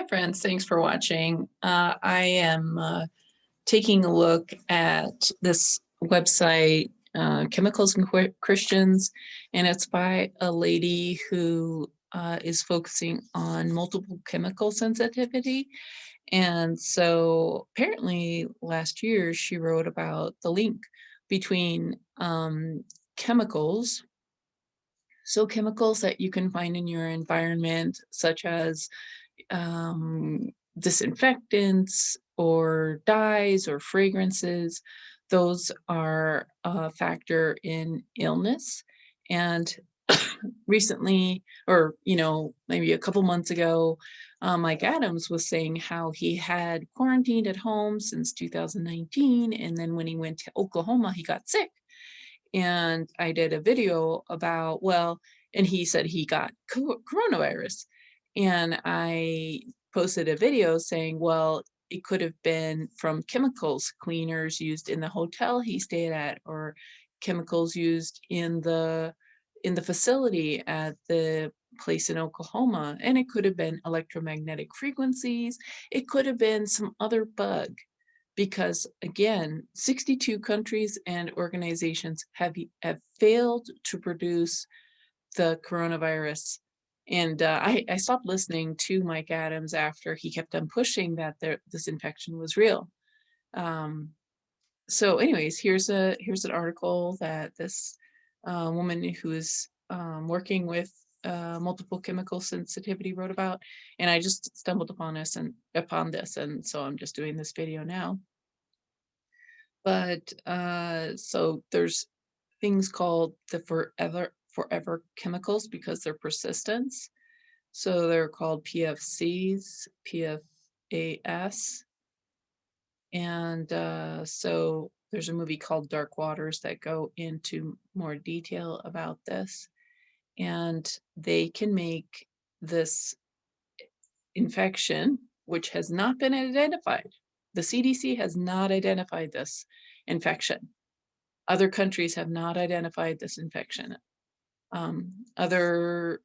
Hi, friends. Thanks for watching. I am taking a look at this website, Chemicals and Christians, and it's by a lady who is focusing on multiple chemical sensitivity. And so apparently last year she wrote about the link between chemicals. So chemicals that you can find in your environment, such as disinfectants or dyes or fragrances, those are a factor in illness. And recently, or maybe a couple months ago, Mike Adams was saying how he had quarantined at home since 2019, and then when he went to Oklahoma, he got sick. And I did a video about, well, and he said he got coronavirus. And I posted a video saying, well, it could have been from chemicals cleaners used in the hotel he stayed at, or chemicals used in the facility at the place in Oklahoma. And it could have been electromagnetic frequencies. It could have been some other bug, because again, 62 countries and organizations have failed to produce the coronavirus. And I stopped listening to Mike Adams after he kept on pushing that this infection was real. So anyways, here's an article that this woman who is working with multiple chemical sensitivity wrote about, and I just stumbled upon this, and so I'm just doing this video now. But so there's things called the forever chemicals because they're persistence. So they're called PFCs, PFAS, and so there's a movie called Dark Waters that go into more detail about this, and they can make this infection, which has not been identified. The CDC has not identified this infection. Other countries have not identified this infection. Other,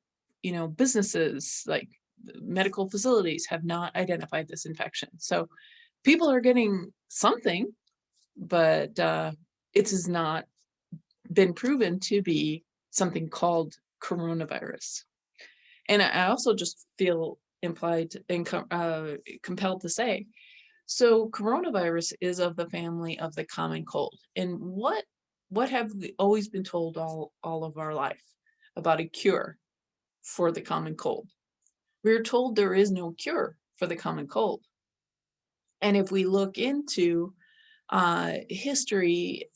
businesses like medical facilities have not identified this infection. So people are getting something, but it has not been proven to be something called coronavirus. And I also just feel implied and compelled to say, so coronavirus is of the family of the common cold. And what have we always been told all of our life about a cure for the common cold? We're told there is no cure for the common cold. And if we look into history,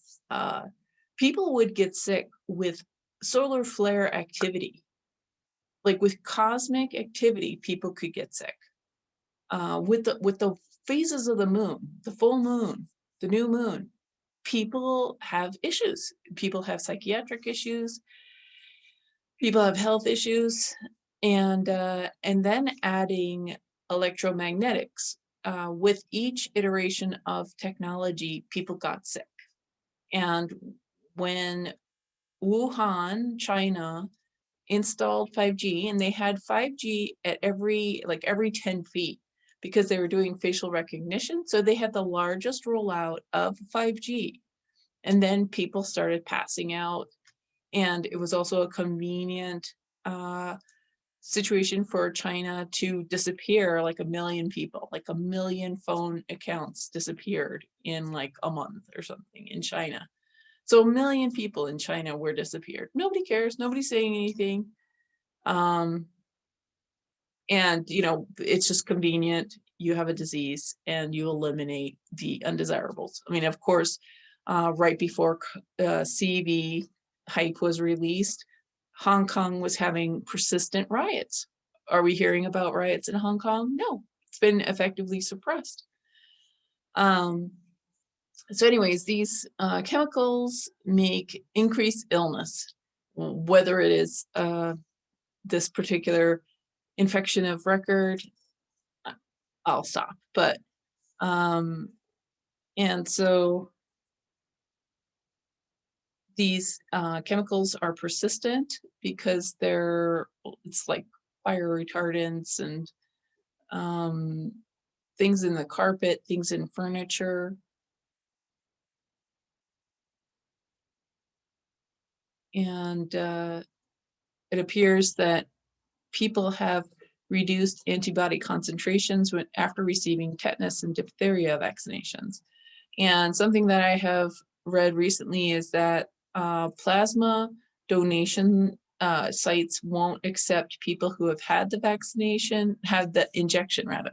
people would get sick with solar flare activity. Like with cosmic activity, people could get sick. With the phases of the moon, the full moon, the new moon, people have issues. People have psychiatric issues. People have health issues, and then adding electromagnetics. With each iteration of technology, people got sick. And when Wuhan, China, installed 5G, and they had 5G at every 10 feet because they were doing facial recognition. So they had the largest rollout of 5G. And then people started passing out. And it was also a convenient situation for China to disappear like 1 million people, like 1 million phone accounts disappeared in like a month or something in China. So 1 million people in China were disappeared. Nobody cares. Nobody's saying anything. And it's just convenient. You have a disease and you eliminate the undesirables. I mean, of course, right before CV hype was released, Hong Kong was having persistent riots. Are we hearing about riots in Hong Kong? No, it's been effectively suppressed. So anyways, these chemicals make increased illness, whether it is this particular infection of record. I'll stop. But and so these chemicals are persistent because it's like fire retardants and um, things in the carpet, things in furniture. And it appears that people have reduced antibody concentrations after receiving tetanus and diphtheria vaccinations. And something that I have read recently is that plasma donation sites won't accept people who have had the vaccination, had the injection rather,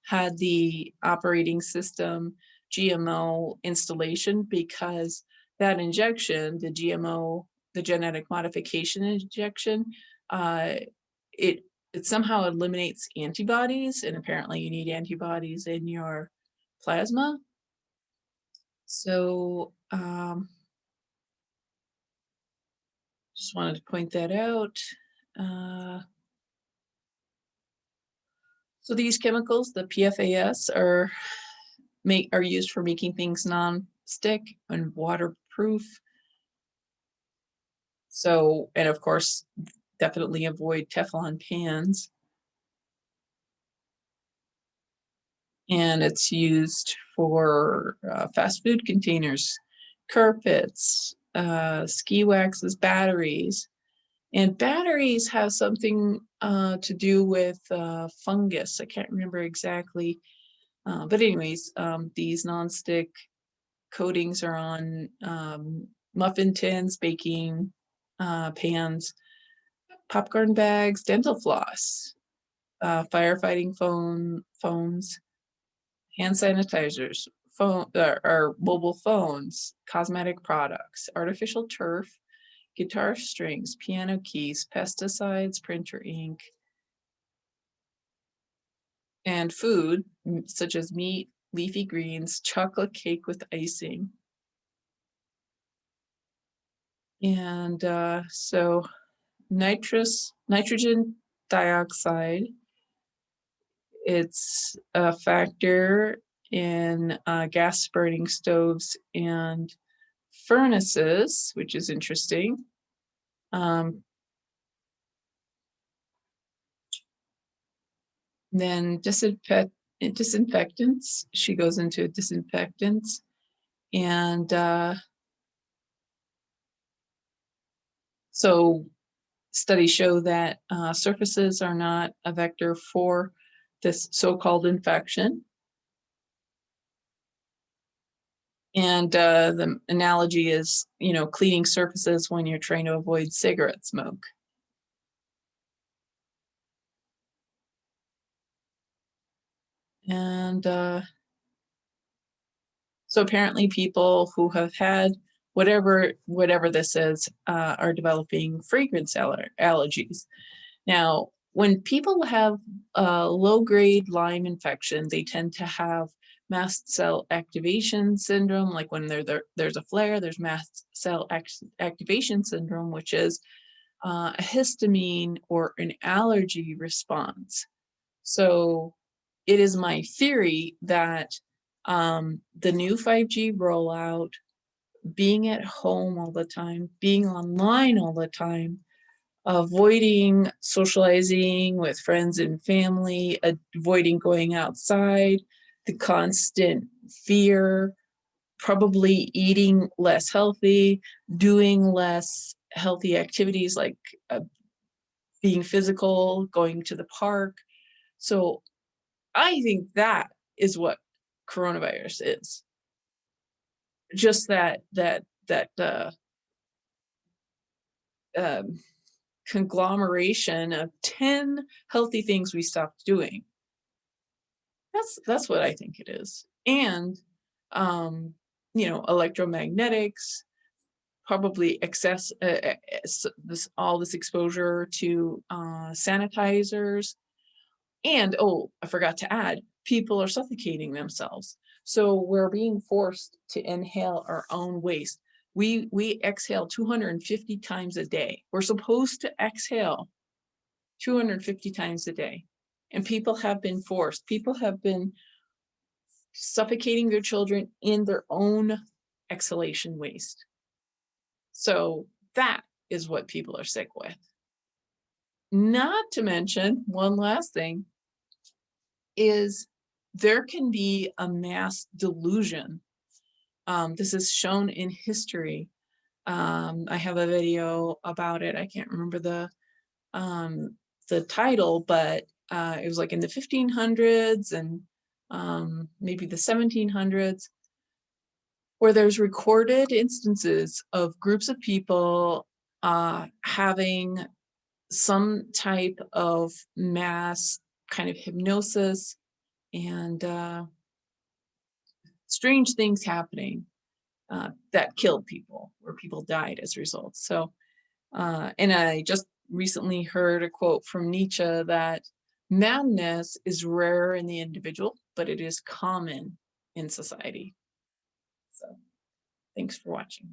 had the operating system GMO installation, because that injection, the GMO, the genetic modification injection, uh, it it somehow eliminates antibodies, and apparently you need antibodies in your plasma. So, just wanted to point that out. Uh, so these chemicals, the PFAS, are used for making things non-stick and waterproof. So, and of course, definitely avoid Teflon pans. And it's used for fast food containers, carpets, ski waxes, batteries. And batteries have something to do with fungus. I can't remember exactly. But anyways, these nonstick coatings are on muffin tins, baking pans, popcorn bags, dental floss, firefighting phones, hand sanitizers, or mobile phones, cosmetic products, artificial turf, guitar strings, piano keys, pesticides, printer ink, and food such as meat, leafy greens, chocolate cake with icing. And so nitrogen dioxide, it's a factor in gas burning stoves and furnaces, which is interesting. Um, then disinfectants, she goes into disinfectants. And so studies show that surfaces are not a vector for this so-called infection. And the analogy is, cleaning surfaces when you're trying to avoid cigarette smoke. And so apparently people who have had whatever this is are developing fragrance allergies. Now, when people have low-grade Lyme infection, they tend to have mast cell activation syndrome. Like when there's a flare, there's mast cell activation syndrome, which is a histamine or an allergy response. So it is my theory that the new 5G rollout, being at home all the time, being online all the time, avoiding socializing with friends and family, avoiding going outside, the constant fear, probably eating less healthy, doing less healthy activities like being physical, going to the park. So I think that is what coronavirus is. Just that um, conglomeration of 10 healthy things we stopped doing. That's what I think it is. And electromagnetics, probably excess this exposure to sanitizers. And I forgot to add, people are suffocating themselves. So we're being forced to inhale our own waste. We exhale 250 times a day. We're supposed to exhale 250 times a day. And people have been suffocating their children in their own exhalation waste. So that is what people are sick with. Not to mention, one last thing, is there can be a mass delusion. This is shown in history. I have a video about it. I can't remember the title, but it was like in the 1500s and maybe the 1700s, where there's recorded instances of groups of people having some type of mass kind of hypnosis and strange things happening that killed people, where people died as a result. So, and I just recently heard a quote from Nietzsche that madness is rare in the individual, but it is common in society. So, thanks for watching.